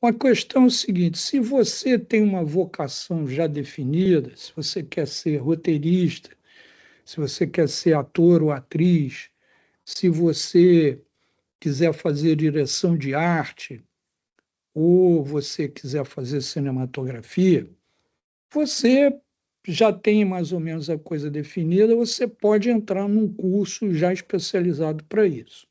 A questão é o seguinte: se você tem uma vocação já definida, se você quer ser roteirista, se você quer ser ator ou atriz, se você quiser fazer direção de arte, ou você quiser fazer cinematografia, você já tem mais ou menos a coisa definida, você pode entrar num curso já especializado para isso.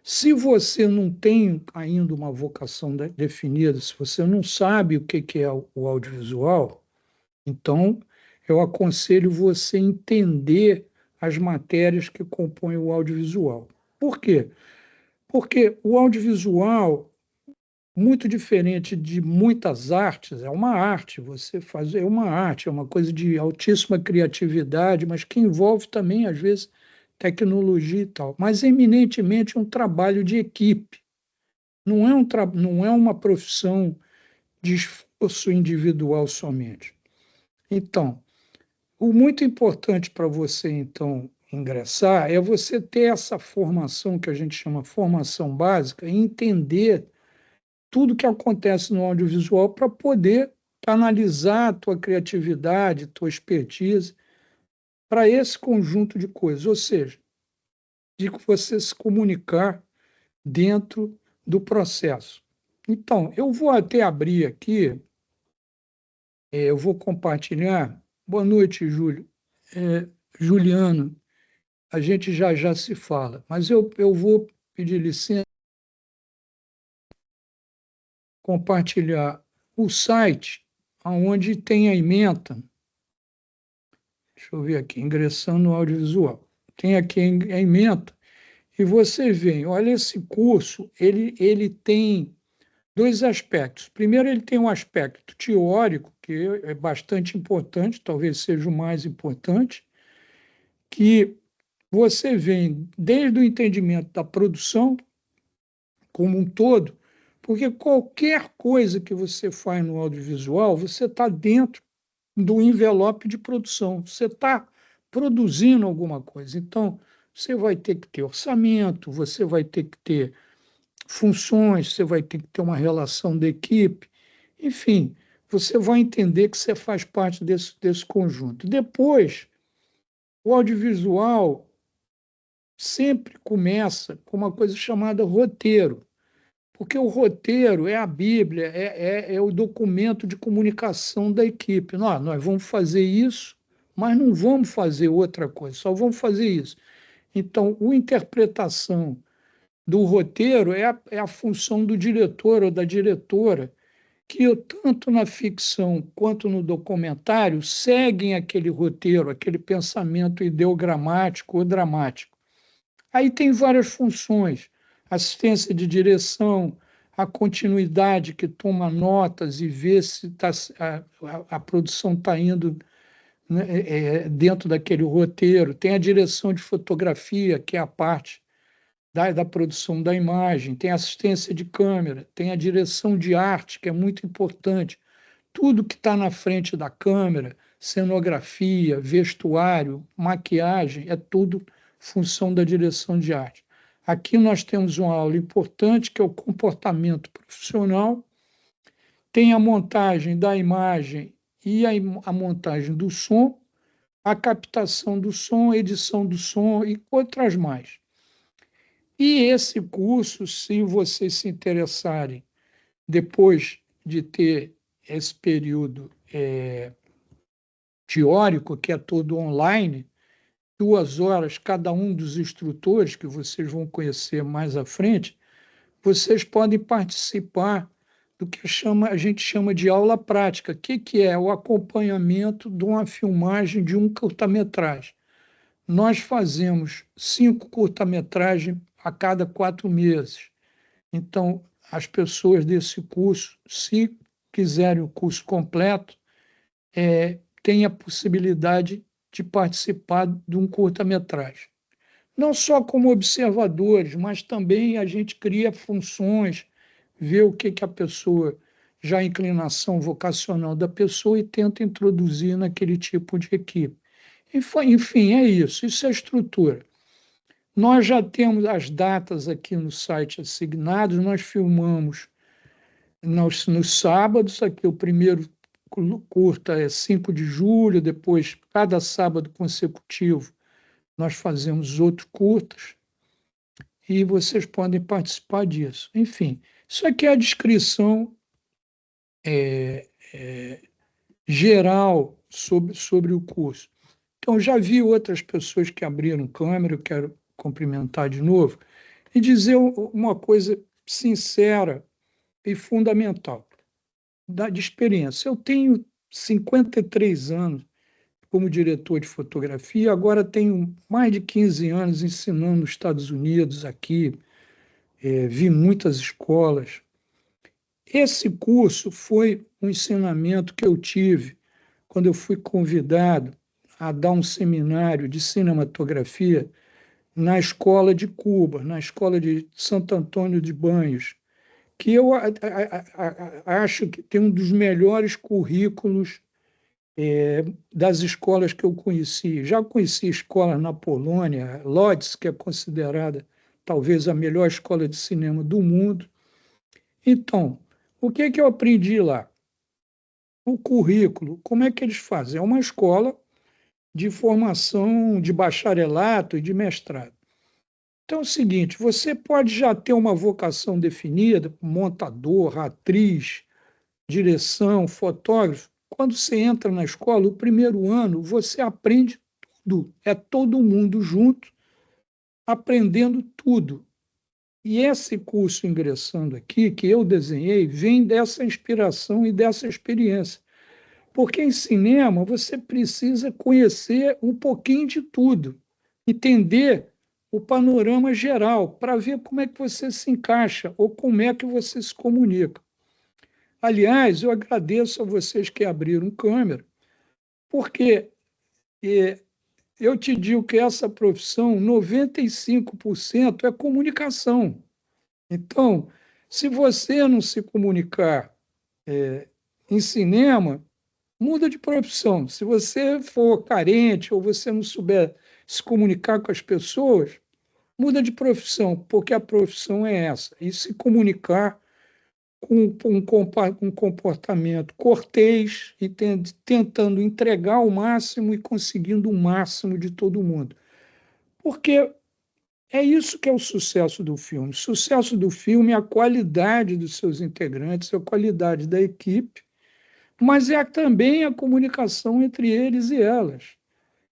Se você não tem ainda uma vocação definida, se você não sabe o que é o audiovisual, então eu aconselho você entender as matérias que compõem o audiovisual. Por quê? Porque o audiovisual, muito diferente de muitas artes, é uma arte, você faz, é uma arte, é uma coisa de altíssima criatividade, mas que envolve também, às vezes, tecnologia e tal, mas eminentemente um trabalho de equipe. Não é uma profissão de esforço individual somente. Então, o muito importante para você, então, ingressar é você ter essa formação que a gente chama formação básica e entender tudo que acontece no audiovisual para poder canalizar a tua criatividade, tua expertise para esse conjunto de coisas, ou seja, de você se comunicar dentro do processo. Então, eu vou até abrir aqui, eu vou compartilhar. Boa noite, Júlio. Juliano, a gente já se fala, mas eu vou pedir licença, compartilhar o site onde tem a ementa. Deixa eu ver aqui, ingressando no audiovisual. Tem aqui a ementa, e você vê, olha, esse curso, ele tem dois aspectos. Primeiro, ele tem um aspecto teórico, que é bastante importante, talvez seja o mais importante, que você vem desde o entendimento da produção como um todo, porque qualquer coisa que você faz no audiovisual, você está dentro do envelope de produção, você está produzindo alguma coisa. Então, você vai ter que ter orçamento, você vai ter que ter funções, você vai ter que ter uma relação de equipe, enfim, você vai entender que você faz parte desse conjunto. Depois, o audiovisual sempre começa com uma coisa chamada roteiro, porque o roteiro é a Bíblia, é o documento de comunicação da equipe. Nós vamos fazer isso, mas não vamos fazer outra coisa, só vamos fazer isso. Então, a interpretação do roteiro é a função do diretor ou da diretora, que tanto na ficção quanto no documentário seguem aquele roteiro, aquele pensamento ideogramático ou dramático. Aí tem várias funções: assistência de direção, a continuidade que toma notas e vê se a produção está indo, né, dentro daquele roteiro. Tem a direção de fotografia, que é a parte da produção da imagem, tem assistência de câmera, tem a direção de arte, que é muito importante. Tudo que está na frente da câmera, cenografia, vestuário, maquiagem, é tudo função da direção de arte. Aqui nós temos uma aula importante, que é o comportamento profissional, tem a montagem da imagem e a montagem do som, a captação do som, edição do som e outras mais. E esse curso, se vocês se interessarem, depois de ter esse período teórico, que é todo online, 2 horas cada um dos instrutores, que vocês vão conhecer mais à frente, vocês podem participar do que a gente chama de aula prática. O que é? O acompanhamento de uma filmagem de um curta-metragem. Nós fazemos 5 curta-metragens a cada 4 meses. Então, as pessoas desse curso, se quiserem o curso completo, têm a possibilidade de participar de um curta-metragem. Não só como observadores, mas também a gente cria funções, vê o que a pessoa, já a inclinação vocacional da pessoa, e tenta introduzir naquele tipo de equipe. Enfim, é isso é a estrutura. Nós já temos as datas aqui no site assignadas, nós filmamos nos sábados. Aqui o primeiro curta é 5 de julho, depois, cada sábado consecutivo, nós fazemos outros curtas e vocês podem participar disso. Enfim, isso aqui é a descrição geral sobre o curso. Então, já vi outras pessoas que abriram câmera, eu quero cumprimentar de novo, e dizer uma coisa sincera e fundamental de experiência. Eu tenho 53 anos como diretor de fotografia, agora tenho mais de 15 anos ensinando nos Estados Unidos, aqui, vi muitas escolas. Esse curso foi um ensinamento que eu tive quando eu fui convidado a dar um seminário de cinematografia na escola de Cuba, na escola de Santo Antônio de Banhos, que eu acho que tem um dos melhores currículos das escolas que eu conheci. Já conheci escolas na Polônia, Lodz, que é considerada talvez a melhor escola de cinema do mundo. Então, o que eu aprendi lá? O currículo, como é que eles fazem? É uma escola de formação de bacharelato e de mestrado. Então é o seguinte, você pode já ter uma vocação definida, montador, atriz, direção, fotógrafo. Quando você entra na escola, o primeiro ano, você aprende tudo. É todo mundo junto, aprendendo tudo. E esse curso ingressando aqui, que eu desenhei, vem dessa inspiração e dessa experiência. Porque em cinema você precisa conhecer um pouquinho de tudo, entender o panorama geral, para ver como é que você se encaixa ou como é que você se comunica. Aliás, eu agradeço a vocês que abriram câmera, porque eu te digo que essa profissão, 95% é comunicação. Então, se você não se comunicar em cinema, muda de profissão. Se você for carente ou você não souber se comunicar com as pessoas, muda de profissão, porque a profissão é essa. E se comunicar com um comportamento cortês e tentando entregar o máximo e conseguindo o máximo de todo mundo. Porque é isso que é o sucesso do filme. O sucesso do filme é a qualidade dos seus integrantes, a qualidade da equipe, mas é também a comunicação entre eles e elas,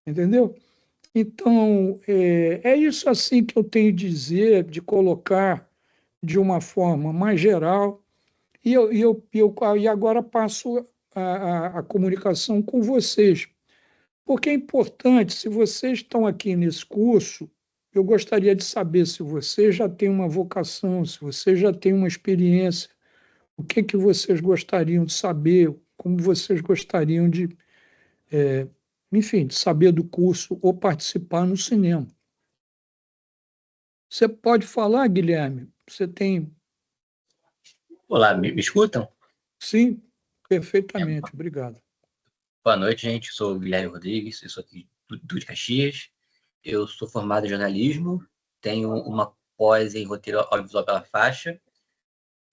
entendeu? Então, é isso assim que eu tenho de dizer, de colocar de uma forma mais geral, e agora passo a comunicação com vocês, porque é importante, se vocês estão aqui nesse curso, eu gostaria de saber se vocês já têm uma vocação, se vocês já têm uma experiência, o que vocês gostariam de saber, como vocês gostariam de, enfim, de saber do curso ou participar no cinema. Você pode falar, Guilherme? Você tem... Olá, me escutam? Sim, perfeitamente, obrigado. Boa noite, gente. Eu sou o Guilherme Rodrigues, eu sou aqui de Caxias. Eu sou formado em jornalismo, tenho uma pós em roteiro audiovisual pela faixa,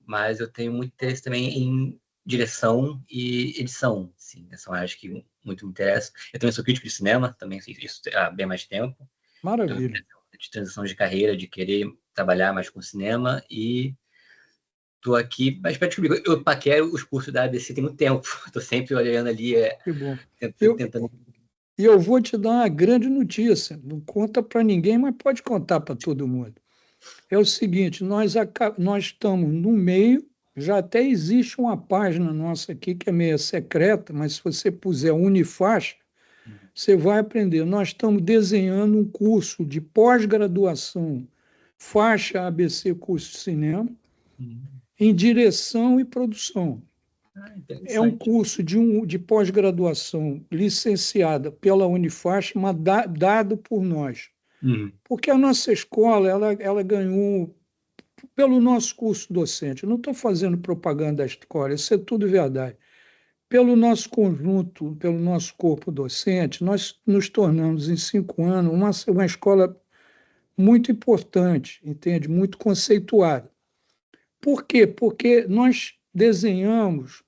mas eu tenho muito interesse também em direção e edição. Sim, são áreas que muito me interessam. Eu também sou crítico de cinema, também sei isso há bem mais tempo. Maravilha. De transição de carreira, de querer trabalhar mais com cinema e estou aqui, mas para descobrir, eu paquero os cursos da ABC tem muito tempo. Estou sempre olhando ali, Que bom. tentando. E eu vou te dar uma grande notícia. Não conta para ninguém, mas pode contar para todo mundo. É o seguinte, nós estamos no meio, já até existe uma página nossa aqui que é meio secreta, mas se você puser Unifaixa, você vai aprender. Nós estamos desenhando um curso de pós-graduação, faixa ABC Curso de Cinema, em direção e produção. É um curso de pós-graduação licenciada pela Unifaixa, mas dado por nós. Porque a nossa escola ela ganhou pelo nosso curso docente. Eu não estou fazendo propaganda da escola, isso é tudo verdade. Pelo nosso conjunto, pelo nosso corpo docente, nós nos tornamos, em 5 anos, uma escola muito importante, entende? Muito conceituada. Por quê? Porque nós desenhamos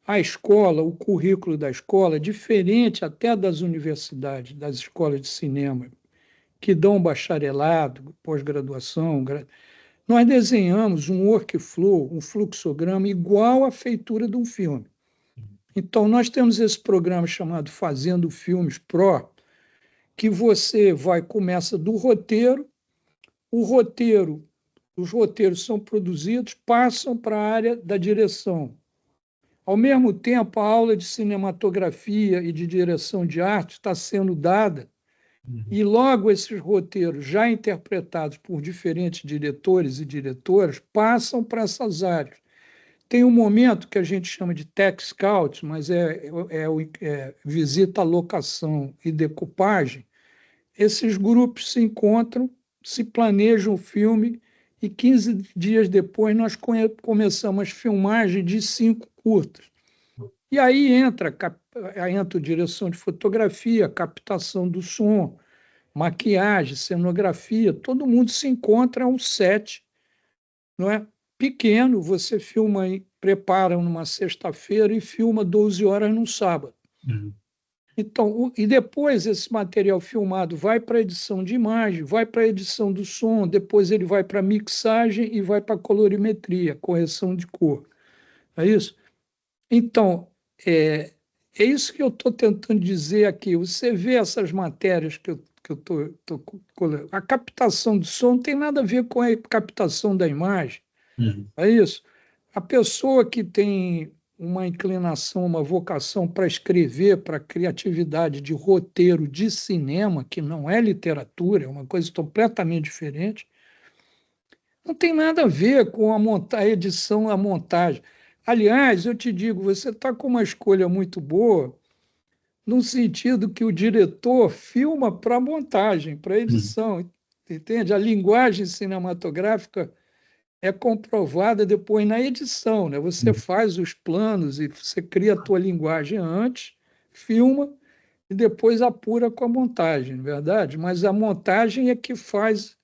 a escola, o currículo da escola, diferente até das universidades, das escolas de cinema, que dão bacharelado, pós-graduação. Nós desenhamos um workflow, um fluxograma igual à feitura de um filme. Então, nós temos esse programa chamado Fazendo Filmes Pro, que você começa do roteiro, os roteiros são produzidos, passam para a área da direção. Ao mesmo tempo, a aula de cinematografia e de direção de arte está sendo dada, e logo esses roteiros, já interpretados por diferentes diretores e diretoras, passam para essas áreas. Tem um momento que a gente chama de tech scout, mas é visita à locação e decupagem. Esses grupos se encontram, se planejam o filme, e 15 dias depois nós começamos a filmagem de 5 curtas. E aí entra direção de fotografia, captação do som, maquiagem, cenografia, todo mundo se encontra a um set, não é? Pequeno, você filma, prepara numa sexta-feira e filma 12 horas num sábado. Então, e depois esse material filmado vai para a edição de imagem, vai para a edição do som, depois ele vai para a mixagem e vai para a colorimetria, correção de cor. É isso? Então, é isso que eu estou tentando dizer aqui. Você vê essas matérias que eu estou... A captação do som não tem nada a ver com a captação da imagem. É isso. A pessoa que tem uma inclinação, uma vocação para escrever, para criatividade de roteiro de cinema, que não é literatura, é uma coisa completamente diferente, não tem nada a ver com a edição, a montagem. Aliás, eu te digo, você está com uma escolha muito boa, no sentido que o diretor filma para montagem, para edição, entende? A linguagem cinematográfica é comprovada depois na edição, né? Você faz os planos e você cria a tua linguagem antes, filma e depois apura com a montagem, não é verdade? Mas a montagem é que faz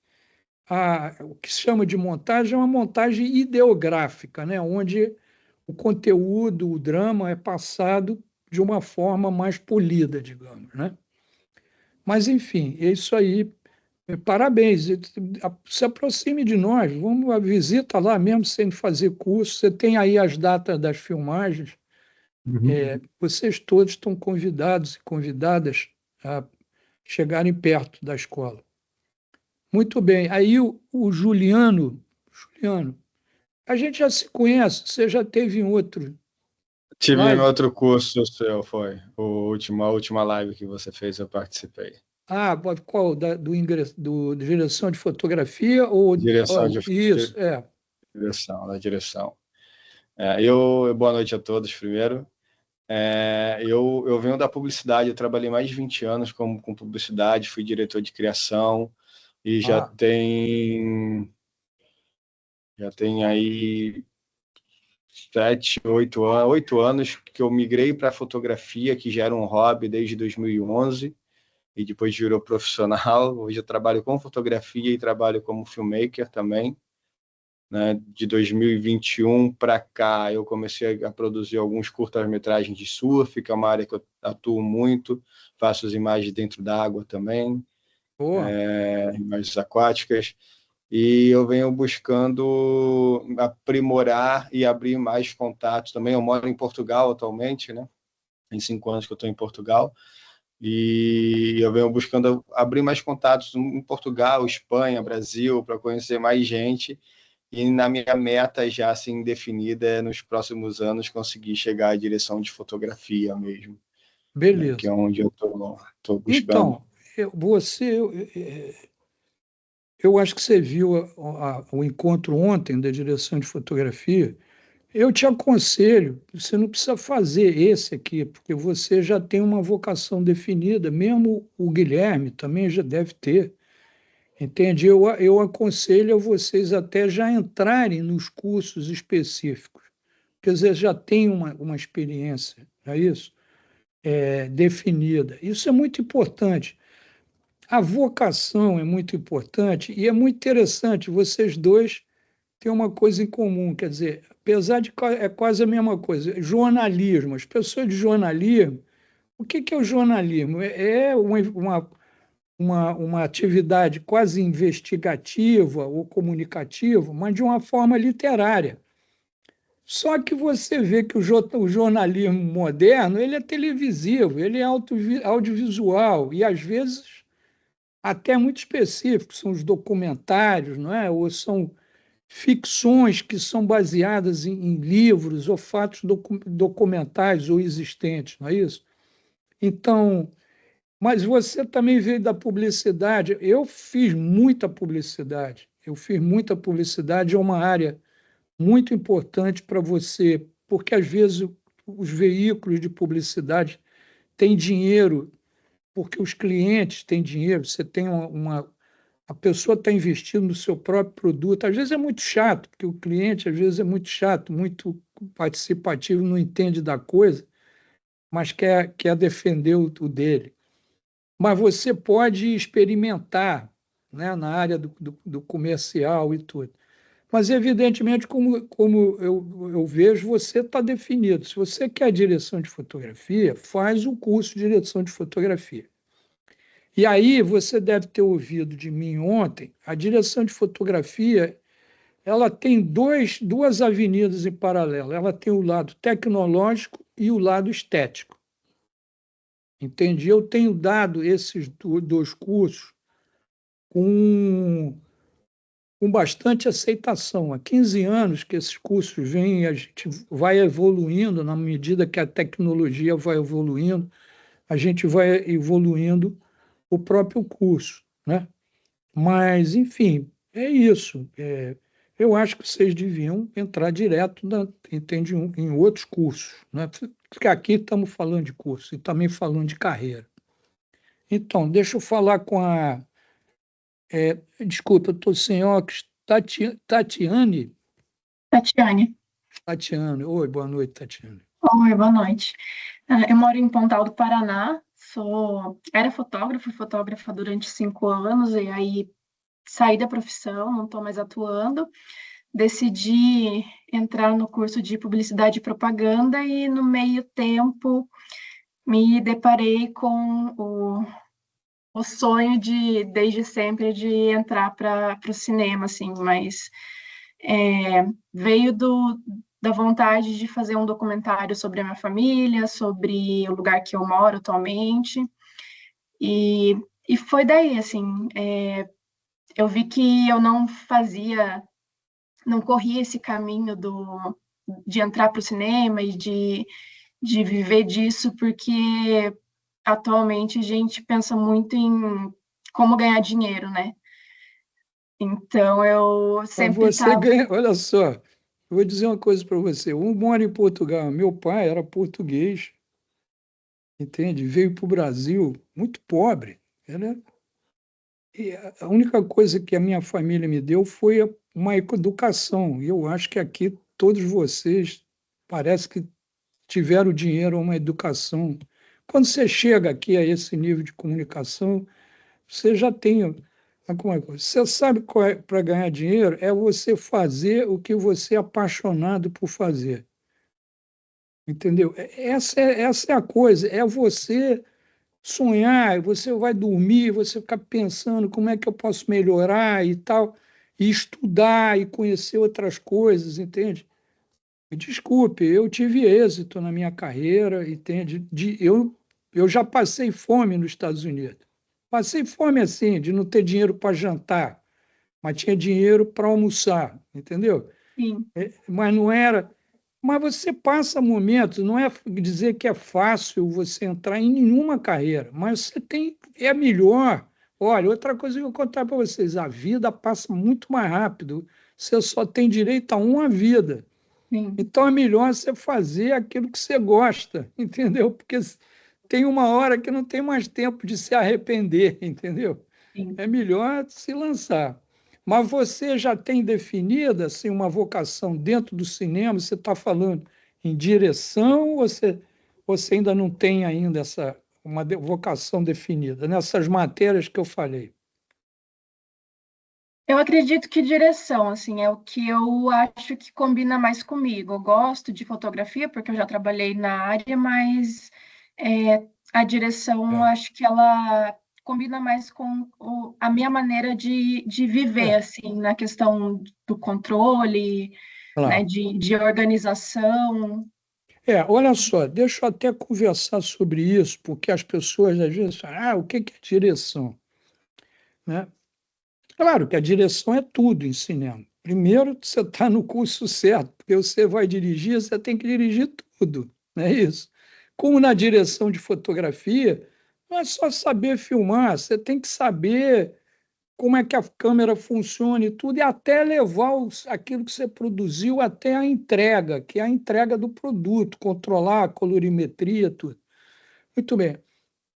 o que se chama de montagem é uma montagem ideográfica, né? Onde o conteúdo, o drama é passado de uma forma mais polida, digamos, né? Mas, enfim, é isso aí. Parabéns, se aproxime de nós, vamos à visita lá mesmo sem fazer curso. Você tem aí as datas das filmagens, vocês todos estão convidados e convidadas a chegarem perto da escola. Muito bem, aí o Juliano, a gente já se conhece, você já teve em outro Tive live? em outro curso seu, foi. A última live que você fez, eu participei. Qual? Do direção de fotografia ou Direção isso, da direção. Boa noite a todos, primeiro. Eu venho da publicidade, eu trabalhei mais de 20 anos com publicidade, fui diretor de criação e já tem aí 8 anos que eu migrei para fotografia, que já era um hobby desde 2011 e depois virou profissional. Hoje eu trabalho com fotografia e trabalho como filmmaker também. Né? De 2021 para cá, eu comecei a produzir alguns curtas-metragens de surf, que é uma área que eu atuo muito, faço as imagens dentro da água também, imagens aquáticas, e eu venho buscando aprimorar e abrir mais contatos também. Eu moro em Portugal atualmente, né? Tem 5 anos que eu estou em Portugal, e eu venho buscando abrir mais contatos em Portugal, Espanha, Brasil, para conhecer mais gente. E na minha meta já assim definida é nos próximos anos conseguir chegar à direção de fotografia mesmo. Beleza. Né, que é onde eu estou buscando. Então, eu acho que você viu o encontro ontem da direção de fotografia. Eu te aconselho, você não precisa fazer esse aqui, porque você já tem uma vocação definida, mesmo o Guilherme também já deve ter. Entende? Eu aconselho a vocês até já entrarem nos cursos específicos, porque vocês já têm uma experiência, não é isso? Definida. Isso é muito importante. A vocação é muito importante e é muito interessante vocês dois tem uma coisa em comum, quer dizer, apesar de é quase a mesma coisa, jornalismo, as pessoas de jornalismo, o que é o jornalismo? É uma atividade quase investigativa ou comunicativa, mas de uma forma literária. Só que você vê que o jornalismo moderno ele é televisivo, ele é audiovisual e, às vezes, até muito específico, são os documentários, não é? Ou são ficções que são baseadas em livros ou fatos documentais ou existentes, não é isso? Então, mas você também veio da publicidade. Eu fiz muita publicidade. É uma área muito importante para você, porque às vezes os veículos de publicidade têm dinheiro, porque os clientes têm dinheiro, você tem a pessoa está investindo no seu próprio produto. Às vezes é muito chato, porque o cliente às vezes é muito chato, muito participativo, não entende da coisa, mas quer defender o dele. Mas você pode experimentar, né, na área do comercial e tudo. Mas, evidentemente, como eu vejo, você está definido. Se você quer direção de fotografia, faz o curso de direção de fotografia. E aí você deve ter ouvido de mim ontem, a direção de fotografia ela tem duas avenidas em paralelo. Ela tem o lado tecnológico e o lado estético. Entendi? Eu tenho dado esses dois cursos com bastante aceitação. Há 15 anos que esses cursos vêm, a gente vai evoluindo, na medida que a tecnologia vai evoluindo, a gente vai evoluindo o próprio curso, né? Mas, enfim, é isso. Eu acho que vocês deviam entrar direto em outros cursos, né? Porque aqui estamos falando de curso e também falando de carreira. Então, deixa eu falar com a... desculpa, eu estou sem óculos. Tatiane? Tatiane. Tatiane. Oi, boa noite, Tatiane. Oi, boa noite. Eu moro em Pontal do Paraná, era fotógrafa durante 5 anos, e aí saí da profissão, não estou mais atuando. Decidi entrar no curso de publicidade e propaganda e, no meio tempo, me deparei com o sonho desde sempre, de entrar para o cinema, assim, mas veio da vontade de fazer um documentário sobre a minha família, sobre o lugar que eu moro atualmente, e foi daí, assim, eu vi que eu não corria esse caminho de entrar para o cinema e de viver disso, porque atualmente a gente pensa muito em como ganhar dinheiro, né? Então, eu sempre você ganha, olha só, eu vou dizer uma coisa para você. Eu moro em Portugal, meu pai era português, entende? Veio para o Brasil muito pobre. E a única coisa que a minha família me deu foi uma educação. E eu acho que aqui todos vocês parece que tiveram dinheiro, uma educação. Quando você chega aqui a esse nível de comunicação, você já tem alguma coisa. Você sabe qual é para ganhar dinheiro? É você fazer o que você é apaixonado por fazer. Entendeu? Essa é a coisa, é você sonhar, você vai dormir, você ficar pensando como é que eu posso melhorar e tal, e estudar e conhecer outras coisas, entende? Me desculpe, eu tive êxito na minha carreira, entende? Eu já passei fome nos Estados Unidos. Passei fome assim, de não ter dinheiro para jantar, mas tinha dinheiro para almoçar, entendeu? Sim. Mas não era. Mas você passa momentos, não é dizer que é fácil você entrar em nenhuma carreira, mas você tem, é melhor. Olha, outra coisa que eu vou contar para vocês, a vida passa muito mais rápido, você só tem direito a uma vida. Sim. Então é melhor você fazer aquilo que você gosta, entendeu? Porque tem uma hora que não tem mais tempo de se arrepender, entendeu? Sim. É melhor se lançar. Mas você já tem definida assim, uma vocação dentro do cinema? Você está falando em direção ou você ainda não tem ainda uma vocação definida nessas matérias que eu falei? Eu acredito que direção, assim, é o que eu acho que combina mais comigo. Eu gosto de fotografia porque eu já trabalhei na área, mas a direção, eu acho que ela combina mais com a minha maneira de viver, assim, na questão do controle, né, Claro. de organização. Olha só, deixa eu até conversar sobre isso, porque as pessoas às vezes falam, o que é direção? Né? Claro que a direção é tudo em cinema. Primeiro, você está no curso certo, porque você vai dirigir, você tem que dirigir tudo, não é isso? Como na direção de fotografia, não é só saber filmar, você tem que saber como é que a câmera funciona e tudo, e até levar aquilo que você produziu até a entrega, que é a entrega do produto, controlar a colorimetria, tudo. Muito bem.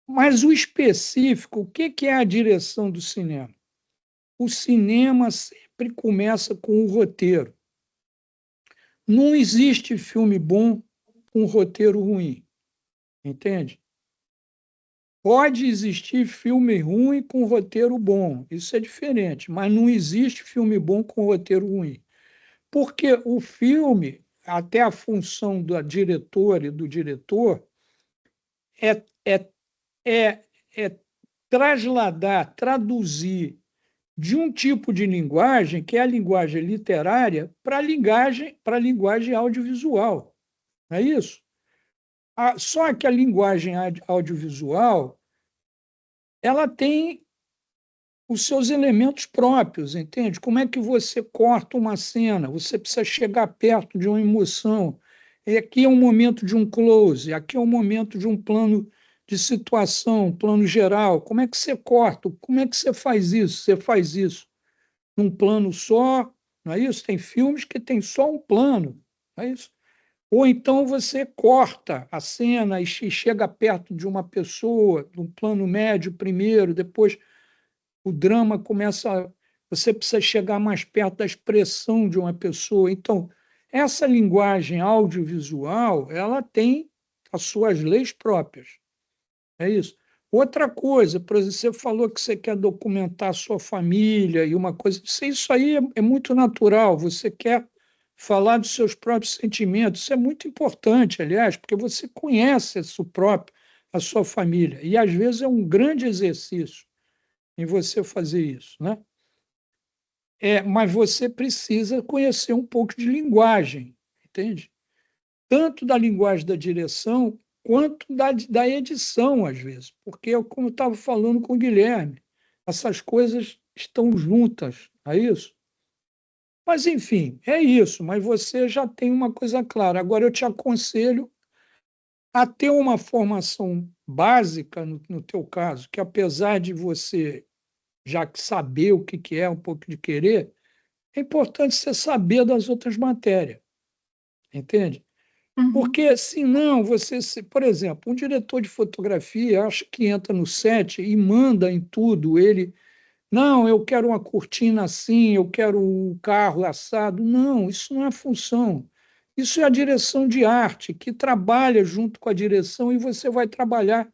Mas o específico, o que é a direção do cinema? O cinema sempre começa com o roteiro. Não existe filme bom com roteiro ruim, entende? Pode existir filme ruim com roteiro bom, isso é diferente, mas não existe filme bom com roteiro ruim. Porque o filme, até a função da diretora e do diretor, é, é, é trasladar, traduzir de um tipo de linguagem, que é a linguagem literária, para a linguagem audiovisual. Não é isso? Só que a linguagem audiovisual ela tem os seus elementos próprios, entende? Como é que você corta uma cena? Você precisa chegar perto de uma emoção. E aqui é um momento de um close, aqui é um momento de um plano de situação, um plano geral. Como é que você corta? Como é que você faz isso? Você faz isso num plano só, não é isso? Tem filmes que tem só um plano, não é isso? Ou então você corta a cena e chega perto de uma pessoa, num plano médio primeiro, depois o drama começa. Você precisa chegar mais perto da expressão de uma pessoa. Então, essa linguagem audiovisual, ela tem as suas leis próprias. É isso. Outra coisa, por exemplo, você falou que você quer documentar a sua família e uma coisa. Isso aí é muito natural. Você quer falar dos seus próprios sentimentos. Isso é muito importante, aliás, porque você conhece a sua família. E às vezes é um grande exercício em você fazer isso, né? Mas você precisa conhecer um pouco de linguagem, entende? Tanto da linguagem da direção quanto da edição, às vezes, porque, como eu estava falando com o Guilherme, essas coisas estão juntas, é isso? Mas, enfim, é isso, mas você já tem uma coisa clara. Agora, eu te aconselho a ter uma formação básica, no teu caso, que apesar de você já saber o que é, um pouco de querer, é importante você saber das outras matérias, entende? Uhum. Porque, senão, por exemplo, um diretor de fotografia acha que entra no set e manda em tudo. Não, eu quero uma cortina assim, eu quero um carro assado. Não, isso não é função. Isso é a direção de arte, que trabalha junto com a direção e você vai trabalhar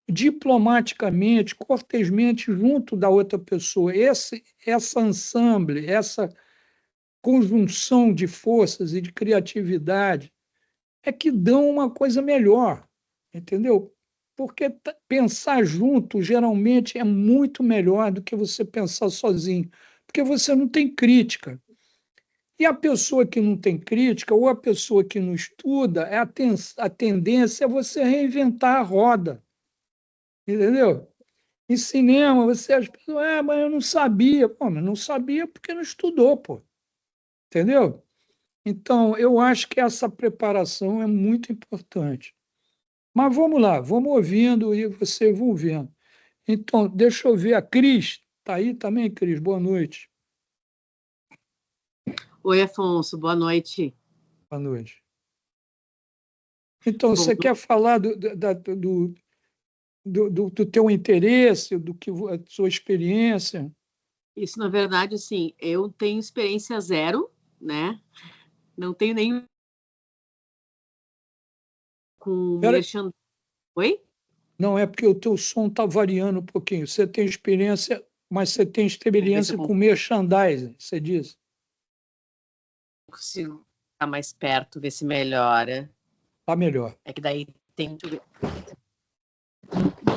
diplomaticamente, cortesmente, junto da outra pessoa. Essa ensemble, essa conjunção de forças e de criatividade é que dão uma coisa melhor, entendeu? Porque pensar junto geralmente é muito melhor do que você pensar sozinho, porque você não tem crítica. E a pessoa que não tem crítica ou a pessoa que não estuda, a tendência é você reinventar a roda, entendeu? Em cinema, as pessoas, mas eu não sabia. Pô, mas não sabia porque não estudou, pô. Entendeu? Então, eu acho que essa preparação é muito importante. Mas vamos lá, vamos ouvindo e você vão vendo. Então, deixa eu ver a Cris. Está aí também, Cris? Boa noite. Oi, Afonso, boa noite. Boa noite. Então, Bom, você quer falar do teu interesse, a sua experiência? Isso, na verdade, assim, eu tenho experiência zero, né? Não tenho nem com merchandising. Oi? Não, é porque o teu som está variando um pouquinho. Você tem experiência Mas você tem experiência com merchandising, você diz? Consigo ficar mais perto, ver se melhora. Está melhor. É que daí tem que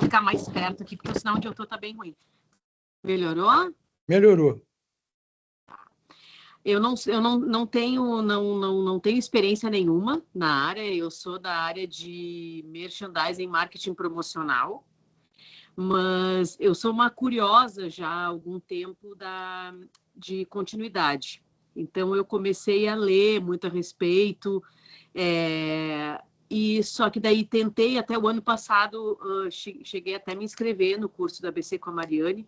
ficar mais perto aqui, porque o sinal onde eu estou está bem ruim. Melhorou? Melhorou. Eu não tenho experiência nenhuma na área, eu sou da área de merchandising, marketing promocional, mas eu sou uma curiosa já há algum tempo de continuidade. Então, eu comecei a ler muito a respeito, e só que daí tentei, até o ano passado, cheguei até a me inscrever no curso da ABC com a Mariane,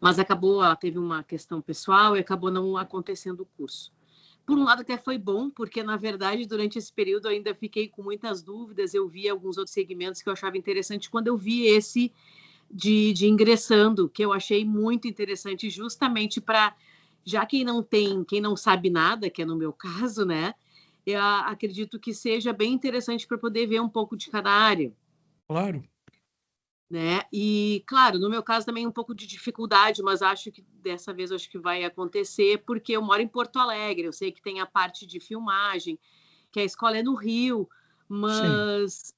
mas ela teve uma questão pessoal e acabou não acontecendo o curso. Por um lado, até foi bom, porque, na verdade, durante esse período eu ainda fiquei com muitas dúvidas, eu vi alguns outros segmentos que eu achava interessante, quando eu vi esse de ingressando, que eu achei muito interessante, justamente para, já quem não sabe nada, que é no meu caso, né, eu acredito que seja bem interessante para poder ver um pouco de cada área. Claro. Né? E, claro, no meu caso também um pouco de dificuldade, mas acho que dessa vez acho que vai acontecer, porque eu moro em Porto Alegre, eu sei que tem a parte de filmagem, que a escola é no Rio, mas, sim,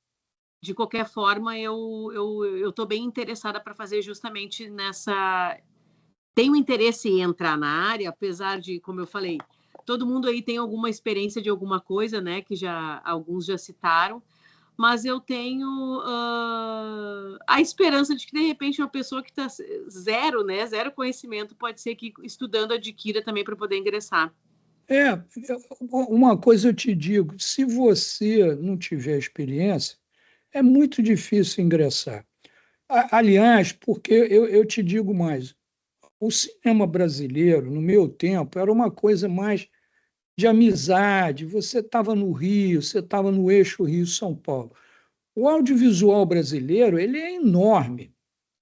de qualquer forma, eu estou bem interessada para fazer justamente nessa... Tenho interesse em entrar na área, apesar de, como eu falei, todo mundo aí tem alguma experiência de alguma coisa, né, que alguns já citaram, mas eu tenho a esperança de que, de repente, uma pessoa que está zero conhecimento, pode ser que estudando adquira também para poder ingressar. Uma coisa eu te digo, se você não tiver experiência, é muito difícil ingressar. Aliás, porque eu te digo mais, o cinema brasileiro, no meu tempo, era uma coisa mais de amizade, você estava no Rio, você estava no eixo Rio-São Paulo. O audiovisual brasileiro ele é enorme,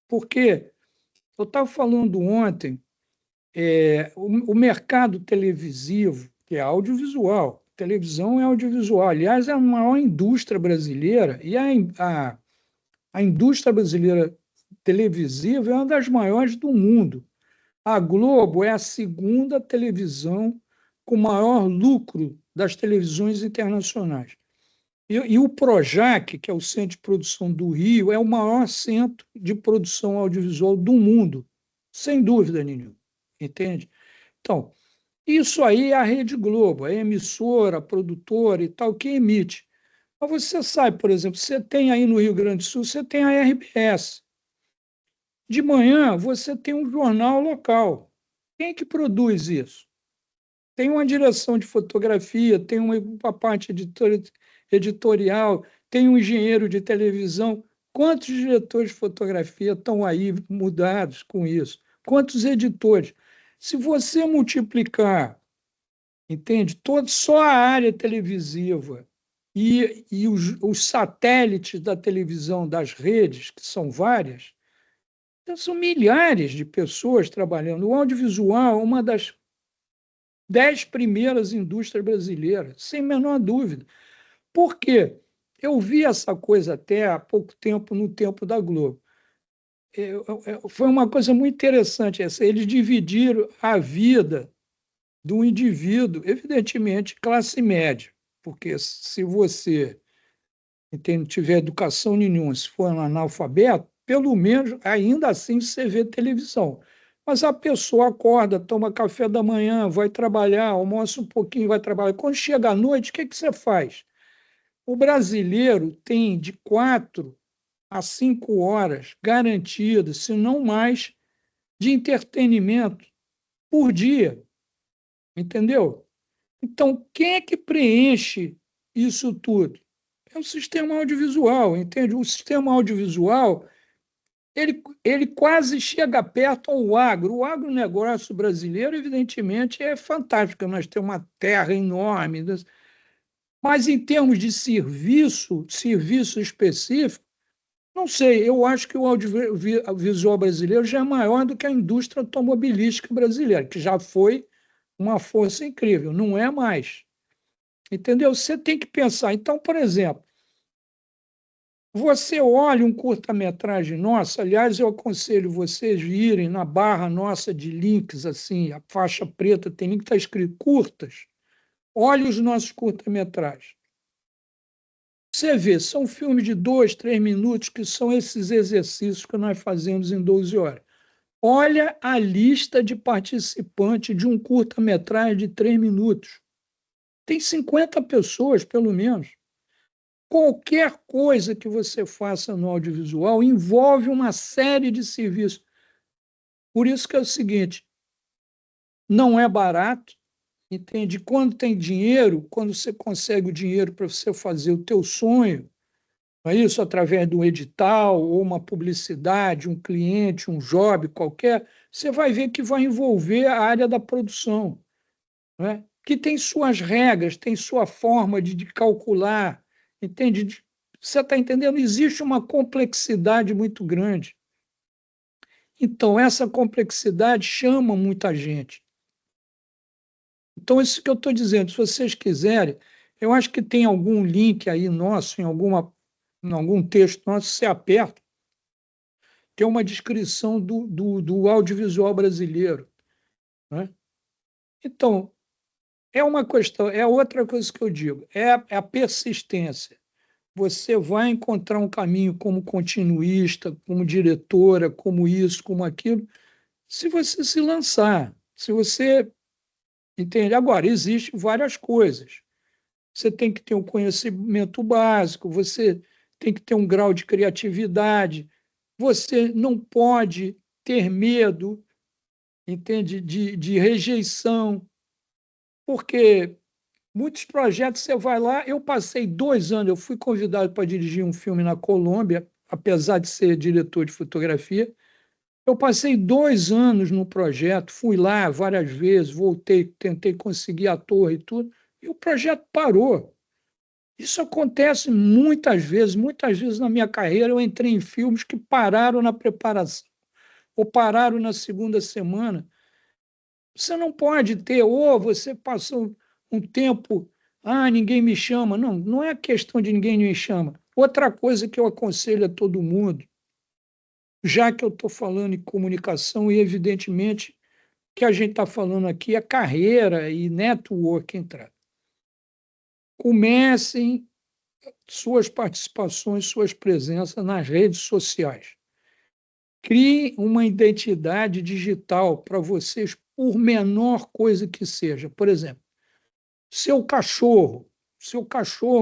porque eu estava falando ontem, o mercado televisivo, que é audiovisual, televisão é audiovisual, aliás, é a maior indústria brasileira, e a indústria brasileira televisiva é uma das maiores do mundo. A Globo é a segunda televisão com maior lucro das televisões internacionais. E o Projac, que é o Centro de Produção do Rio, é o maior centro de produção audiovisual do mundo, sem dúvida nenhuma, entende? Então, isso aí é a Rede Globo, a emissora, a produtora e tal, que emite. Mas você sabe, por exemplo, você tem aí no Rio Grande do Sul, você tem a RBS. De manhã, você tem um jornal local. Quem é que produz isso? Tem uma direção de fotografia, tem uma parte editorial, tem um engenheiro de televisão. Quantos diretores de fotografia estão aí mudados com isso? Quantos editores? Se você multiplicar, entende, só a área televisiva e os satélites da televisão, das redes, que são várias, então são milhares de pessoas trabalhando. O audiovisual é uma das 10 primeiras indústrias brasileiras, sem a menor dúvida. Por quê? Eu vi essa coisa até há pouco tempo, no tempo da Globo. Foi uma coisa muito interessante essa. Eles dividiram a vida do indivíduo, evidentemente, classe média, porque se você não tiver educação nenhuma, se for analfabeto, pelo menos, ainda assim, você vê televisão. Mas a pessoa acorda, toma café da manhã, vai trabalhar, almoça um pouquinho, vai trabalhar. Quando chega à noite, o que você faz? O brasileiro tem de 4 a 5 horas garantidas, se não mais, de entretenimento por dia. Entendeu? Então, quem é que preenche isso tudo? É o sistema audiovisual, entende? O sistema audiovisual ele quase chega perto ao agro. O agronegócio brasileiro, evidentemente, é fantástico. Nós temos uma terra enorme, mas em termos de serviço específico, não sei, eu acho que o audiovisual brasileiro já é maior do que a indústria automobilística brasileira, que já foi uma força incrível, não é mais. Entendeu? Você tem que pensar. Então, por exemplo, Você olha um curta-metragem nosso, aliás, eu aconselho vocês irem na barra nossa de links, assim, a faixa preta tem link que está escrito curtas. Olhe os nossos curta-metragens. Você vê, são filmes de 2, 3 minutos, que são esses exercícios que nós fazemos em 12 horas. Olha a lista de participantes de um curta-metragem de 3 minutos. Tem 50 pessoas, pelo menos. Qualquer coisa que você faça no audiovisual envolve uma série de serviços. Por isso que é o seguinte, não é barato, entende? Quando tem dinheiro, quando você consegue o dinheiro para você fazer o teu sonho, não é isso? Através de um edital ou uma publicidade, um cliente, um job qualquer, você vai ver que vai envolver a área da produção, não é? Que tem suas regras, tem sua forma de calcular, entende? Você está entendendo? Existe uma complexidade muito grande. Então, essa complexidade chama muita gente. Então, isso que eu estou dizendo, se vocês quiserem, eu acho que tem algum link aí nosso, em algum texto nosso, você aperta, tem uma descrição do audiovisual brasileiro, né? Então, é uma questão, é outra coisa que eu digo, é a persistência. Você vai encontrar um caminho como continuista, como diretora, como isso, como aquilo, se você se lançar, se você entende. Agora, existem várias coisas. Você tem que ter um conhecimento básico, você tem que ter um grau de criatividade, você não pode ter medo, entende, de rejeição, porque muitos projetos você vai lá. Eu passei 2 anos, eu fui convidado para dirigir um filme na Colômbia, apesar de ser diretor de fotografia. Eu passei 2 anos no projeto, fui lá várias vezes, voltei, tentei conseguir ator e tudo, e o projeto parou. Isso acontece muitas vezes na minha carreira eu entrei em filmes que pararam na preparação, ou pararam na segunda semana. Você não pode ter, ou você passou um tempo, ninguém me chama. Não, não é questão de ninguém me chama. Outra coisa que eu aconselho a todo mundo, já que eu estou falando em comunicação, e evidentemente que a gente está falando aqui é carreira e network entrar. Comecem suas participações, suas presenças nas redes sociais. Crie uma identidade digital para vocês, por menor coisa que seja. Por exemplo, seu cachorro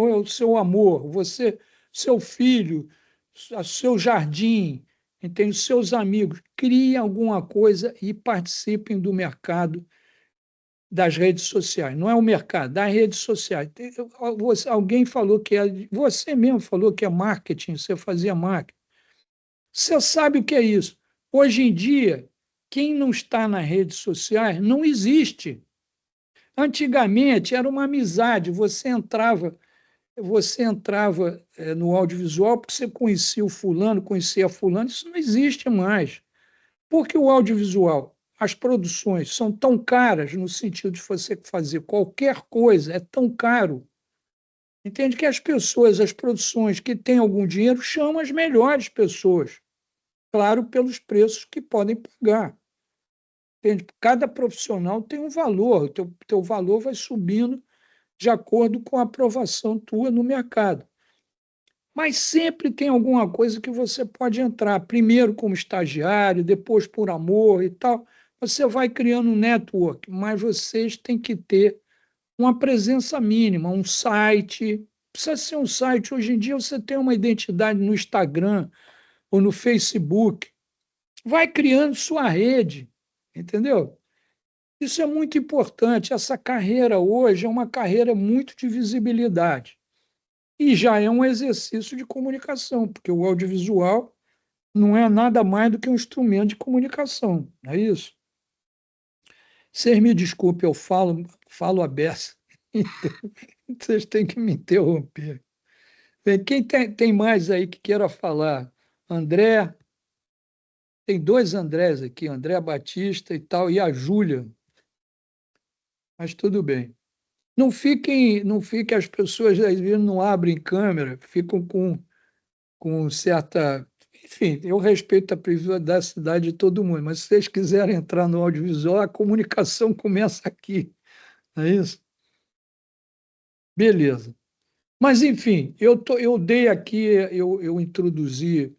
é o seu amor, você, seu filho, seu jardim, entende? Seus amigos. Crie alguma coisa e participem do mercado das redes sociais. Não é o mercado, das redes sociais. Alguém falou que você mesmo falou que é marketing, você fazia marketing. Você sabe o que é isso? Hoje em dia, quem não está nas redes sociais não existe. Antigamente era uma amizade, você entrava no audiovisual porque você conhecia o fulano, conhecia a fulano, isso não existe mais. Porque o audiovisual, as produções são tão caras, no sentido de você fazer qualquer coisa, é tão caro. Entende que as produções que têm algum dinheiro, chamam as melhores pessoas. Claro, pelos preços que podem pagar. Entende? Cada profissional tem um valor, o teu valor vai subindo de acordo com a aprovação tua no mercado. Mas sempre tem alguma coisa que você pode entrar, primeiro como estagiário, depois por amor e tal. Você vai criando um network, mas vocês têm que ter uma presença mínima, um site. Precisa ser um site. Hoje em dia você tem uma identidade no Instagram ou no Facebook. Vai criando sua rede, entendeu? Isso é muito importante. Essa carreira hoje é uma carreira muito de visibilidade. E já é um exercício de comunicação, porque o audiovisual não é nada mais do que um instrumento de comunicação, não é isso? Vocês me desculpem, eu falo a beça, vocês têm que me interromper. Bem, quem tem mais aí que queira falar? André, tem 2 Andrés aqui, André Batista e tal, e a Júlia. Mas tudo bem. Não fiquem as pessoas às vezes não abrem câmera, ficam com com certa... Enfim, eu respeito a privacidade de todo mundo, mas se vocês quiserem entrar no audiovisual, a comunicação começa aqui, não é isso? Beleza. Mas, enfim, eu dei aqui, eu introduzi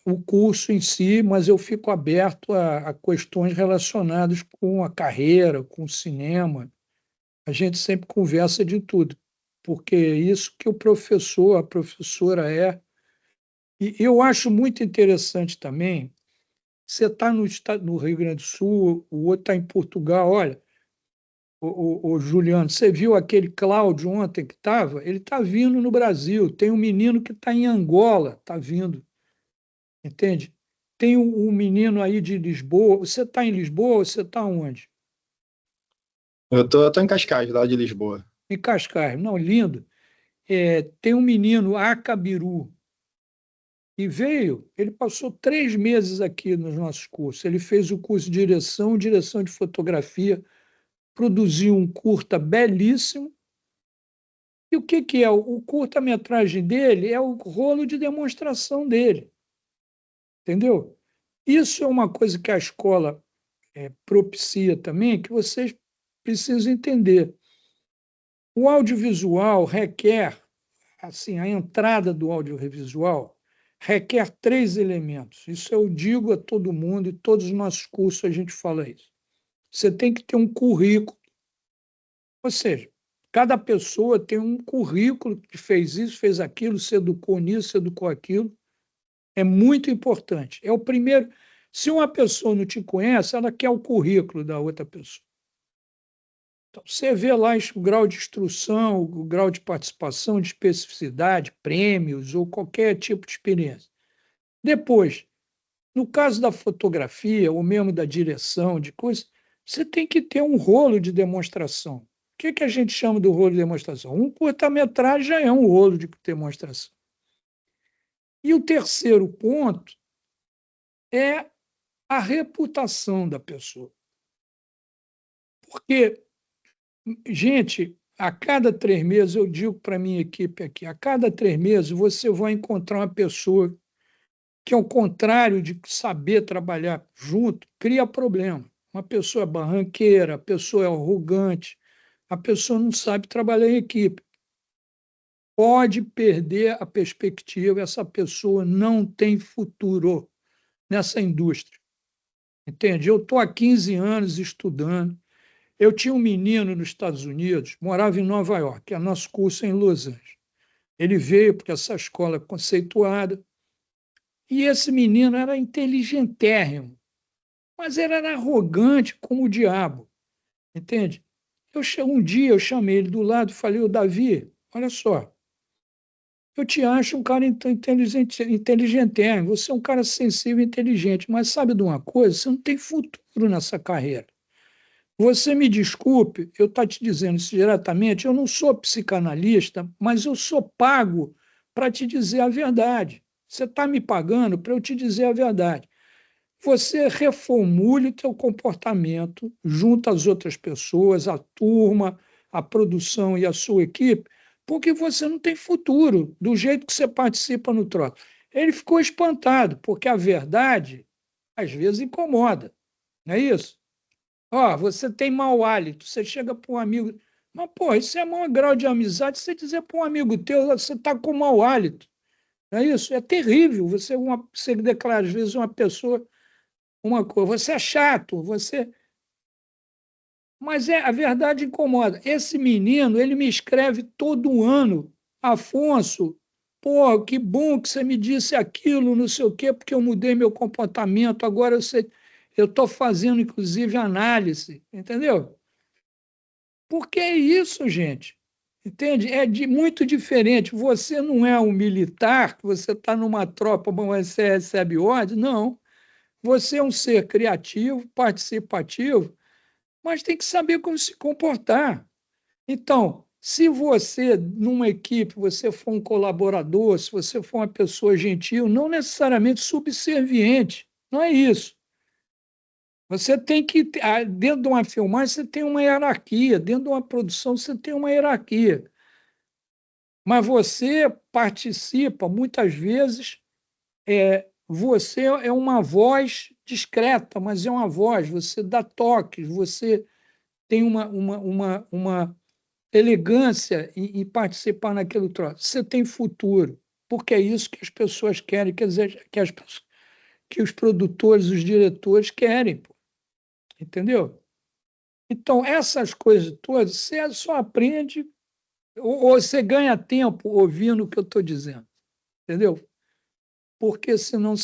o curso em si, mas eu fico aberto a questões relacionadas com a carreira, com o cinema. A gente sempre conversa de tudo, porque é isso que o professor, a professora é. E eu acho muito interessante também, você está no Rio Grande do Sul, o outro está em Portugal, olha, o Juliano, você viu aquele Cláudio ontem que estava? Ele está vindo no Brasil. Tem um menino que está em Angola, está vindo, entende? Tem um menino aí de Lisboa. Você está em Lisboa ou você está onde? Eu tô em Cascais, lá de Lisboa. Em Cascais. Não, lindo. Tem um menino, Acabiru, e veio, ele passou 3 meses aqui nos nossos cursos. Ele fez o curso de direção de fotografia, produziu um curta belíssimo. E o que é? O curta-metragem dele é o rolo de demonstração dele. Entendeu? Isso é uma coisa que a escola propicia também, que vocês precisam entender. O audiovisual requer, assim, a entrada do audiovisual requer 3 elementos. Isso eu digo a todo mundo, e todos os nossos cursos a gente fala isso. Você tem que ter um currículo, ou seja, cada pessoa tem um currículo que fez isso, fez aquilo, se educou nisso, se educou aquilo. É muito importante. É o primeiro. Se uma pessoa não te conhece, ela quer o currículo da outra pessoa. Então, você vê lá o grau de instrução, o grau de participação, de especificidade, prêmios ou qualquer tipo de experiência. Depois, no caso da fotografia, ou mesmo da direção, de coisas, você tem que ter um rolo de demonstração. O que a gente chama do rolo de demonstração? Um curta-metragem já é um rolo de demonstração. E o terceiro ponto é a reputação da pessoa. Porque, gente, a cada 3 meses, eu digo para a minha equipe aqui, a cada 3 meses você vai encontrar uma pessoa que, ao contrário de saber trabalhar junto, cria problema. Uma pessoa é barranqueira, a pessoa é arrogante, a pessoa não sabe trabalhar em equipe. Pode perder a perspectiva, essa pessoa não tem futuro nessa indústria. Entende? Eu estou há 15 anos estudando. Eu tinha um menino nos Estados Unidos, morava em Nova York, é nosso curso em Los Angeles. Ele veio porque essa escola é conceituada, e esse menino era inteligentérrimo, mas ele era arrogante como o diabo, entende? Um dia eu chamei ele do lado e falei, ô Davi, olha só, eu te acho um cara inteligentérrimo, você é um cara sensível e inteligente, mas sabe de uma coisa? Você não tem futuro nessa carreira. Você me desculpe, eu estou te dizendo isso diretamente, eu não sou psicanalista, mas eu sou pago para te dizer a verdade. Você está me pagando para eu te dizer a verdade. Você reformule o teu comportamento junto às outras pessoas, a turma, a produção e a sua equipe, porque você não tem futuro do jeito que você participa no troço. Ele ficou espantado, porque a verdade às vezes incomoda, não é isso? Ó, você tem mau hálito, você chega para um amigo, mas, pô, isso é maior grau de amizade, você dizer para um amigo teu, você está com mau hálito, não é isso? É terrível, você declara às vezes uma pessoa uma coisa, você é chato, você... Mas a verdade incomoda. Esse menino, ele me escreve todo ano, Afonso, pô, que bom que você me disse aquilo, não sei o quê, porque eu mudei meu comportamento, agora eu estou fazendo, inclusive, análise, entendeu? Porque é isso, gente. Entende? Muito diferente. Você não é um militar, que você está numa tropa, mas você recebe ordem, não. Você é um ser criativo, participativo, mas tem que saber como se comportar. Então, se você, numa equipe, você for um colaborador, se você for uma pessoa gentil, não necessariamente subserviente, não é isso. Você tem que, dentro de uma filmagem, você tem uma hierarquia, dentro de uma produção, você tem uma hierarquia. Mas você participa, muitas vezes, você é uma voz discreta, mas é uma voz, você dá toques, você tem uma elegância em participar naquele troço. Você tem futuro, porque é isso que as pessoas querem, quer dizer, que os produtores, os diretores querem, pô. Entendeu? Então, essas coisas todas, você só aprende ou você ganha tempo ouvindo o que eu estou dizendo, entendeu? Porque senão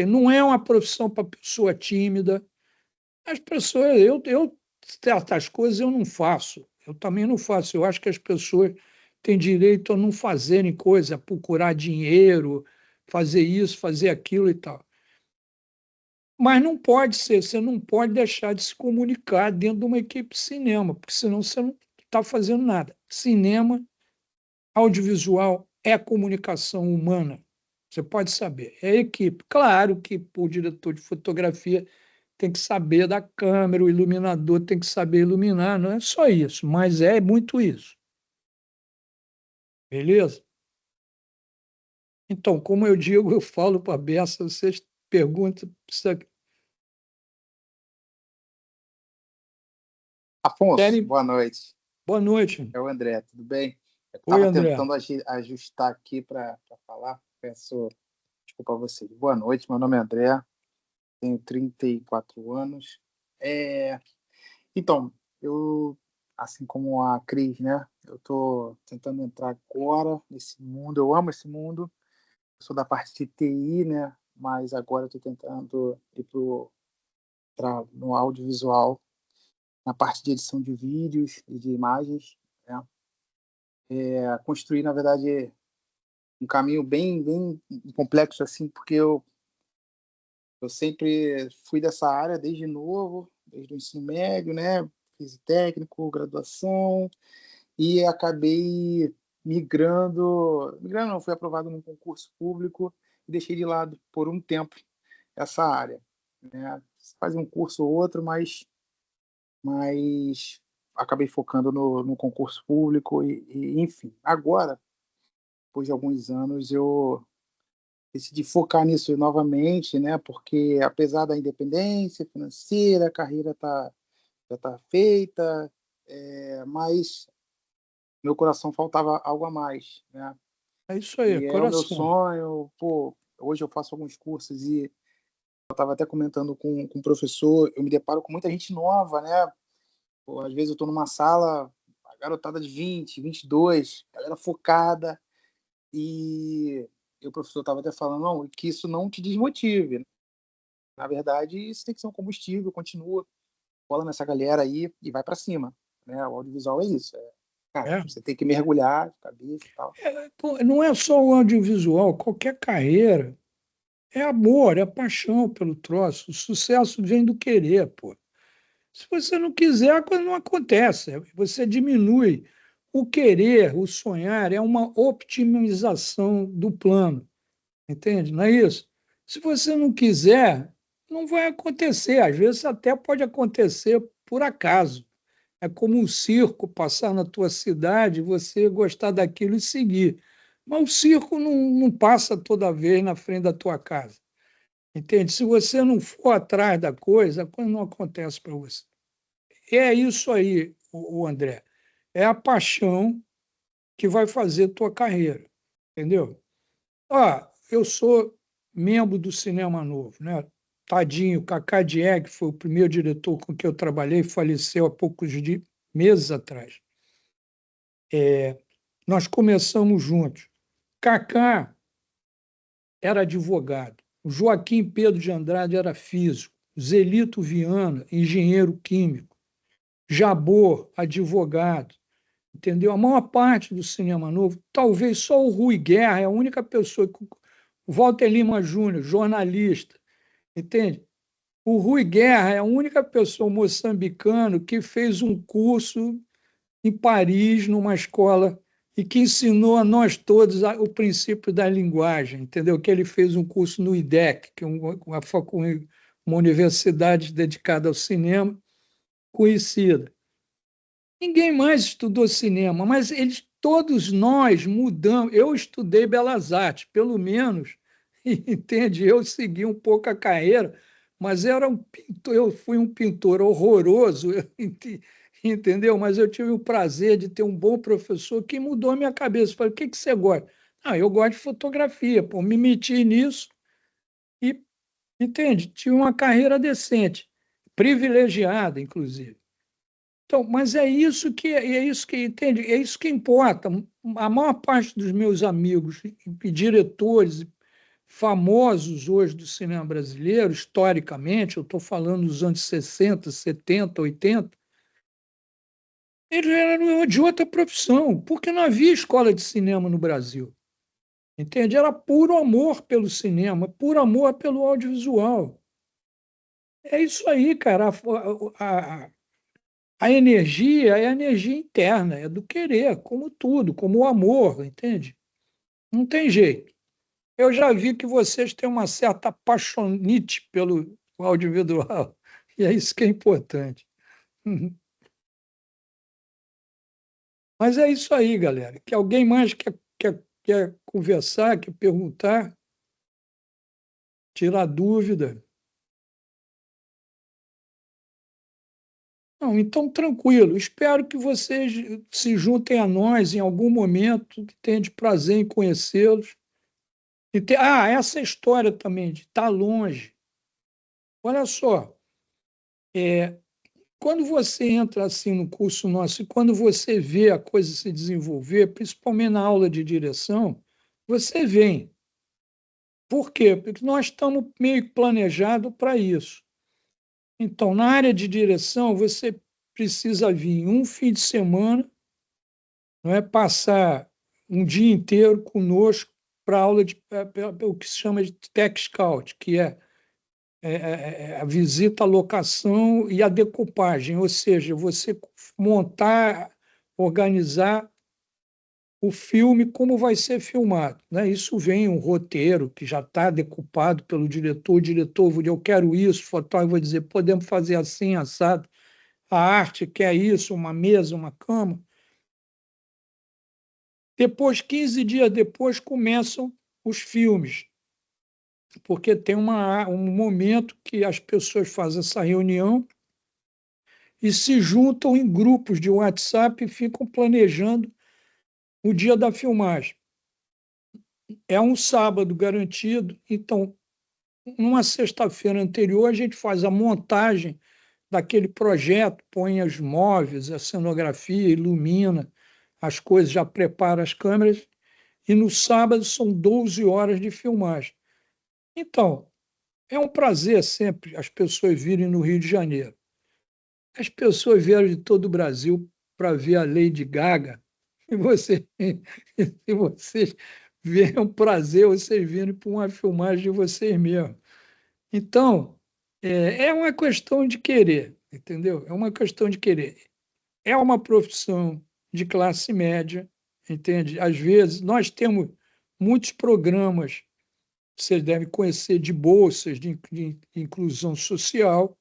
não é uma profissão para pessoa tímida. As pessoas, certas coisas eu não faço, eu também não faço. Eu acho que as pessoas têm direito a não fazerem coisa, a procurar dinheiro, fazer isso, fazer aquilo e tal. Mas não pode ser, você não pode deixar de se comunicar dentro de uma equipe de cinema, porque senão você não está fazendo nada. Cinema, audiovisual, é comunicação humana. Você pode saber. É equipe. Claro que o diretor de fotografia tem que saber da câmera, o iluminador tem que saber iluminar, não é só isso, mas é muito isso. Beleza? Então, como eu digo, eu falo para a Bessa, vocês perguntam. Afonso, boa noite. Boa noite. É o André, tudo bem? Eu Oi, estava André. tentando ajustar aqui para falar. Peço desculpa a você. Boa noite, meu nome é André, tenho 34 anos. Então, eu, assim como a Cris, né? Eu estou tentando entrar agora nesse mundo. Eu amo esse mundo. Eu sou da parte de TI, né? Mas agora estou tentando ir no audiovisual, na parte de edição de vídeos e de imagens, né? Construir, na verdade, um caminho bem complexo, assim, porque eu sempre fui dessa área desde novo, desde o ensino médio, né? Fiz técnico, graduação, e acabei migrando não, fui aprovado num concurso público e deixei de lado por um tempo essa área, né? Fazia um curso ou outro, mas acabei focando no concurso público e enfim. Agora, depois de alguns anos, eu decidi focar nisso novamente, né? Porque apesar da independência financeira, a carreira já tá feita, mas meu coração faltava algo a mais, né? É isso aí, E é o meu coração. sonho. Pô, hoje eu faço alguns cursos e eu estava até comentando com o professor, eu me deparo com muita gente nova, né? Pô, às vezes eu estou numa sala, a garotada de 20, 22, galera focada, e o professor estava até falando, não, que isso não te desmotive. Na verdade, isso tem que ser um combustível, continua, cola nessa galera aí e vai para cima, né? O audiovisual é isso. Cara, você tem que mergulhar de cabeça e tal. Não é só o audiovisual, qualquer carreira. É amor, é paixão pelo troço. O sucesso vem do querer, pô. Se você não quiser, a coisa não acontece. Você diminui. O querer, o sonhar, é uma optimização do plano. Entende? Não é isso? Se você não quiser, não vai acontecer. Às vezes até pode acontecer por acaso. É como um circo passar na tua cidade, você gostar daquilo e seguir. Mas o circo não passa toda vez na frente da tua casa. Entende? Se você não for atrás da coisa, a coisa não acontece para você. E é isso aí, o André. É a paixão que vai fazer tua carreira. Entendeu? Eu sou membro do Cinema Novo, né? Tadinho, Cacá Diegue foi o primeiro diretor com quem eu trabalhei, faleceu há poucos meses atrás. Nós começamos juntos. Cacá era advogado, o Joaquim Pedro de Andrade era físico, Zelito Viana, engenheiro químico, Jabor, advogado, entendeu? A maior parte do Cinema Novo, talvez só o Rui Guerra é a única pessoa, o Walter Lima Júnior, jornalista, entende? O Rui Guerra é a única pessoa moçambicano que fez um curso em Paris, numa escola, e que ensinou a nós todos o princípio da linguagem, entendeu? Que ele fez um curso no IDEC, que é uma universidade dedicada ao cinema, conhecida. Ninguém mais estudou cinema, mas eles todos nós mudamos. Eu estudei Belas Artes, pelo menos, entende? Eu segui um pouco a carreira, mas era um pintor, eu fui um pintor horroroso, entendeu? Mas eu tive o prazer de ter um bom professor que mudou a minha cabeça. Eu falei, o que você gosta? Eu gosto de fotografia, pô, me meti nisso e, entende? Tive uma carreira decente, privilegiada, inclusive. Então, mas é isso que entende? É isso que importa. A maior parte dos meus amigos e diretores famosos hoje do cinema brasileiro, historicamente, eu estou falando dos anos 60, 70, 80, eles eram de outra profissão, porque não havia escola de cinema no Brasil. Entende? Era puro amor pelo cinema, puro amor pelo audiovisual. É isso aí, cara. A energia é a energia interna, é do querer, como tudo, como o amor, entende? Não tem jeito. Eu já vi que vocês têm uma certa apaixonite pelo audiovisual, e é isso que é importante. Mas é isso aí, galera. Que alguém mais quer conversar, quer perguntar, tirar dúvida? Não, então tranquilo. Espero que vocês se juntem a nós em algum momento, que tenha de prazer em conhecê-los. Essa história também de estar longe. Olha só, quando você entra assim no curso nosso e quando você vê a coisa se desenvolver, principalmente na aula de direção, você vem. Por quê? Porque nós estamos meio planejados para isso. Então, na área de direção, você precisa vir um fim de semana, não é, passar um dia inteiro conosco para aula de o que se chama de Tech Scout, que é a visita, a locação e a decupagem, ou seja, você montar, organizar o filme, como vai ser filmado. Né? Isso vem um roteiro que já está decupado pelo diretor. O diretor, eu quero isso, o fotógrafo vai dizer, podemos fazer assim, assado. A arte quer isso, uma mesa, uma cama. Depois, 15 dias depois, começam os filmes, porque tem um momento que as pessoas fazem essa reunião e se juntam em grupos de WhatsApp e ficam planejando o dia da filmagem. É um sábado garantido, então, numa sexta-feira anterior, a gente faz a montagem daquele projeto, põe os móveis, a cenografia, ilumina as coisas, já prepara as câmeras, e no sábado são 12 horas de filmagem. Então, é um prazer sempre as pessoas virem no Rio de Janeiro. As pessoas vieram de todo o Brasil para ver a Lady Gaga, e vocês verem, é um prazer vocês virem para uma filmagem de vocês mesmos. Então, é uma questão de querer, entendeu? É uma questão de querer. É uma profissão de classe média, entende? Às vezes, nós temos muitos programas, vocês devem conhecer, de bolsas de inclusão social,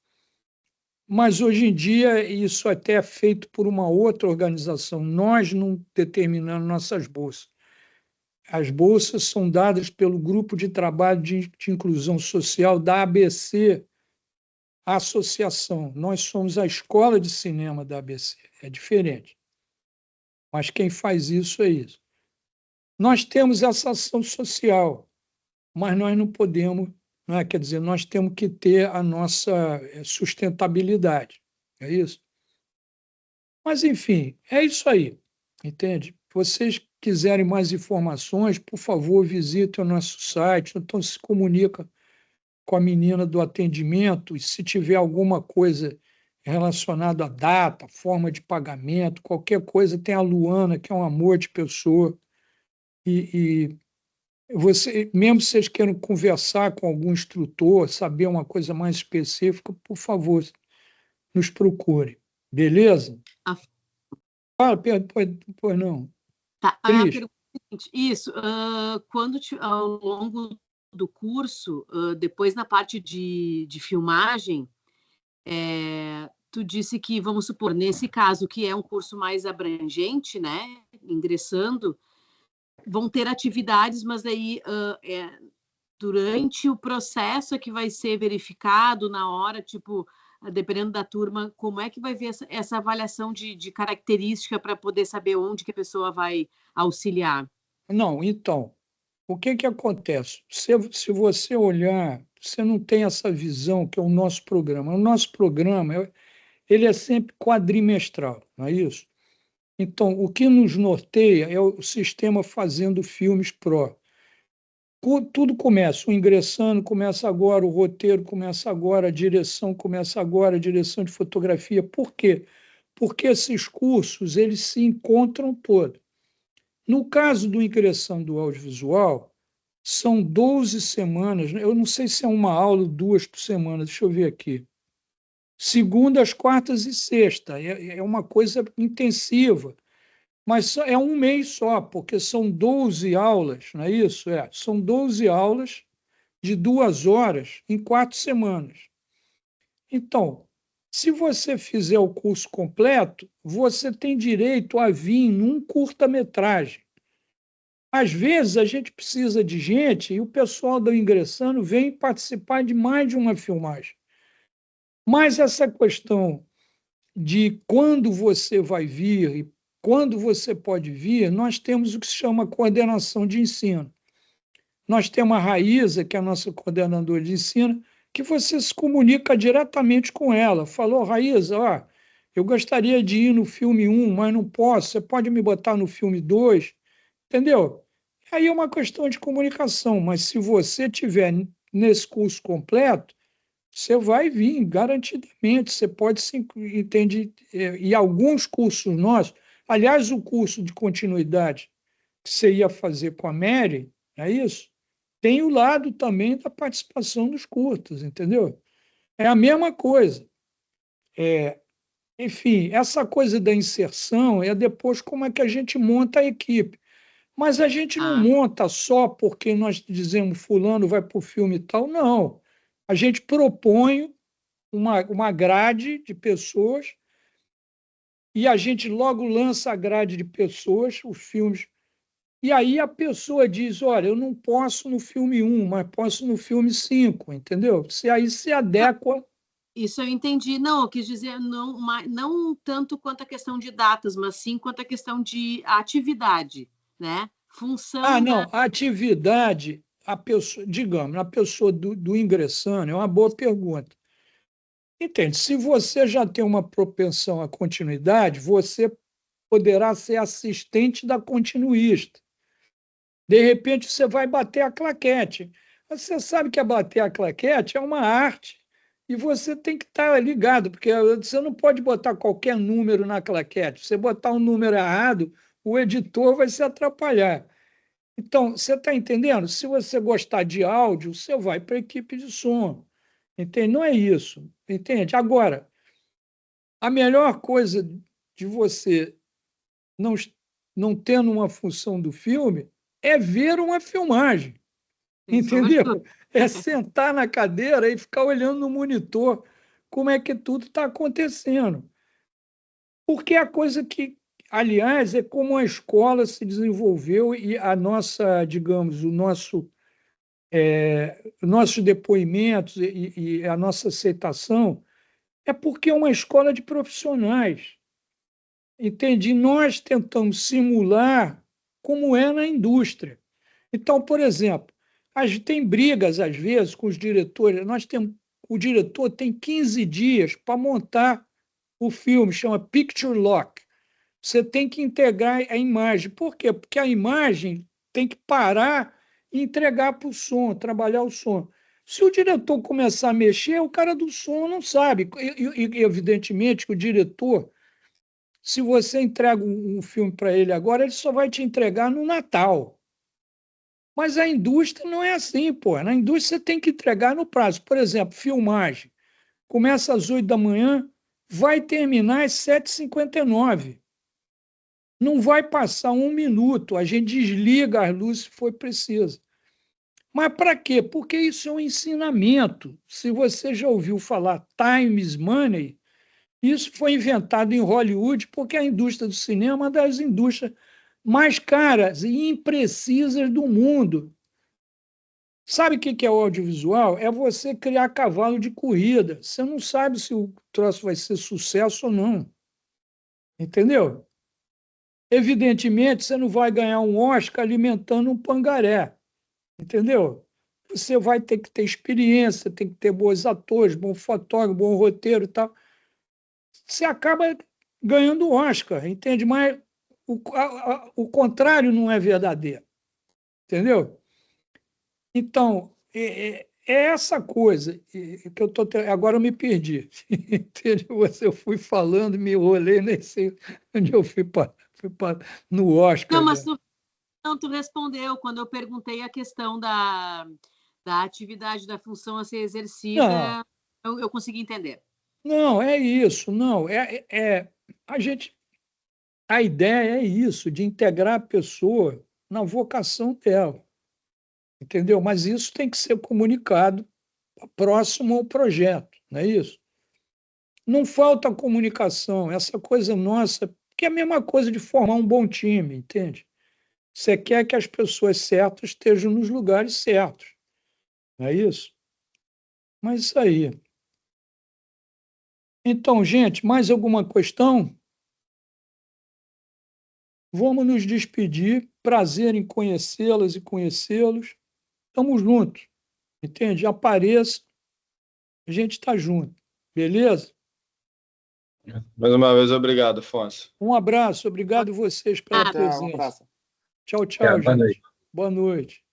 mas hoje em dia isso até é feito por uma outra organização. Nós não determinamos nossas bolsas. As bolsas são dadas pelo Grupo de Trabalho de Inclusão Social da ABC, associação. Nós somos a escola de cinema da ABC. É diferente. Mas quem faz isso é isso. Nós temos essa ação social, mas nós não podemos, quer dizer, nós temos que ter a nossa sustentabilidade. É isso? Mas, enfim, é isso aí. Entende? Se vocês quiserem mais informações, por favor, visitem o nosso site. Então, se comunica com a menina do atendimento, e se tiver alguma coisa relacionada à data, forma de pagamento, qualquer coisa, tem a Luana, que é um amor de pessoa, e mesmo se vocês queiram conversar com algum instrutor, saber uma coisa mais específica, por favor, nos procure. Beleza? Pois não. Tá, a pergunta é a seguinte, isso, ao longo do curso, depois na parte de filmagem, tu disse que, vamos supor, nesse caso, que é um curso mais abrangente, né, ingressando, vão ter atividades, mas aí durante o processo é que vai ser verificado na hora, tipo, dependendo da turma, como é que vai ver essa avaliação de característica para poder saber onde que a pessoa vai auxiliar? Não, então, o que acontece? Se você olhar, você não tem essa visão que é o nosso programa. O nosso programa, ele é sempre quadrimestral, não é isso? Então, o que nos norteia é o sistema Fazendo Filmes Pro. Tudo começa, o ingressando começa agora, o roteiro começa agora, a direção começa agora, a direção de fotografia. Por quê? Porque esses cursos, eles se encontram todos. No caso do ingressando audiovisual, são 12 semanas, eu não sei se é uma aula ou 2 por semana, deixa eu ver aqui. Segundas, quartas e sexta, é uma coisa intensiva. Mas é um mês só, porque são 12 aulas, não é isso? São 12 aulas de 2 horas em 4 semanas. Então, se você fizer o curso completo, você tem direito a vir num curta-metragem. Às vezes, a gente precisa de gente e o pessoal do Ingressando vem participar de mais de uma filmagem. Mas essa questão de quando você vai vir e quando você pode vir, nós temos o que se chama coordenação de ensino. Nós temos a Raíza, que é a nossa coordenadora de ensino, que você se comunica diretamente com ela. Falou, Raíza, eu gostaria de ir no filme 1, mas não posso, você pode me botar no filme 2, entendeu? Aí é uma questão de comunicação, mas se você tiver nesse curso completo, você vai vir garantidamente, você pode se entender. E alguns cursos nossos, aliás, o curso de continuidade que você ia fazer com a Mary, é isso? Tem o lado também da participação dos curtas, entendeu? É a mesma coisa. Enfim, essa coisa da inserção é depois como é que a gente monta a equipe. Mas a gente não monta só porque nós dizemos fulano vai para o filme e tal, não. A gente propõe uma grade de pessoas e a gente logo lança a grade de pessoas, os filmes, e aí a pessoa diz, olha, eu não posso no filme 1, mas posso no filme 5, entendeu? Aí se adequa. Isso eu entendi. Não, eu quis dizer não tanto quanto a questão de datas, mas sim quanto a questão de atividade, né? Função não, a atividade, a pessoa, digamos, a pessoa do ingressando, é uma boa pergunta. Entende? Se você já tem uma propensão à continuidade, você poderá ser assistente da continuista. De repente, você vai bater a claquete. Você sabe que bater a claquete é uma arte e você tem que estar ligado, porque você não pode botar qualquer número na claquete. Se você botar um número errado, o editor vai se atrapalhar. Então, você está entendendo? Se você gostar de áudio, você vai para a equipe de som. Entende? Não é isso. Entende? Agora, a melhor coisa de você não tendo uma função do filme é ver uma filmagem. Entendeu? É sentar na cadeira e ficar olhando no monitor como é que tudo está acontecendo. Porque a coisa que, aliás, é como a escola se desenvolveu e a nossa, digamos, nossos depoimentos e a nossa aceitação é porque é uma escola de profissionais. Entende? Nós tentamos simular como é na indústria. Então, por exemplo, tem brigas, às vezes, com os diretores. O diretor tem 15 dias para montar o filme, chama Picture Lock. Você tem que integrar a imagem. Por quê? Porque a imagem tem que parar e entregar para o som, trabalhar o som. Se o diretor começar a mexer, o cara do som não sabe. E evidentemente, que o diretor, se você entrega um filme para ele agora, ele só vai te entregar no Natal. Mas a indústria não é assim, pô. Na indústria você tem que entregar no prazo. Por exemplo, filmagem. Começa às 8 da manhã, vai terminar às 7h59. Não vai passar 1 minuto. A gente desliga as luzes se for preciso. Mas para quê? Porque isso é um ensinamento. Se você já ouviu falar time is money, isso foi inventado em Hollywood porque a indústria do cinema é uma das indústrias mais caras e imprecisas do mundo. Sabe o que é o audiovisual? É você criar cavalo de corrida. Você não sabe se o troço vai ser sucesso ou não. Entendeu? Evidentemente, você não vai ganhar um Oscar alimentando um pangaré. Entendeu? Você vai ter que ter experiência, tem que ter bons atores, bom fotógrafo, bom roteiro e tal. Você acaba ganhando o Oscar, entende? Mas o contrário não é verdadeiro. Entendeu? Então, é essa coisa que eu tô agora eu me perdi. Entendeu? Eu fui falando, me enrolei, nem sei onde eu fui no Oscar. Não, mas tu respondeu quando eu perguntei a questão da atividade, da função a ser exercida, eu consegui entender. Não, é isso, não. A ideia é isso, de integrar a pessoa na vocação dela. Entendeu? Mas isso tem que ser comunicado próximo ao projeto, não é isso? Não falta comunicação, essa coisa nossa, que é a mesma coisa de formar um bom time, entende? Você quer que as pessoas certas estejam nos lugares certos, não é isso? Mas isso aí. Então, gente, mais alguma questão? Vamos nos despedir. Prazer em conhecê-las e conhecê-los. Estamos juntos, entende? Apareça, a gente está junto, beleza? Mais uma vez, obrigado, Afonso. Um abraço, obrigado a vocês pela presença. Um abraço. Tchau, tchau, Boa gente. noite. Boa noite.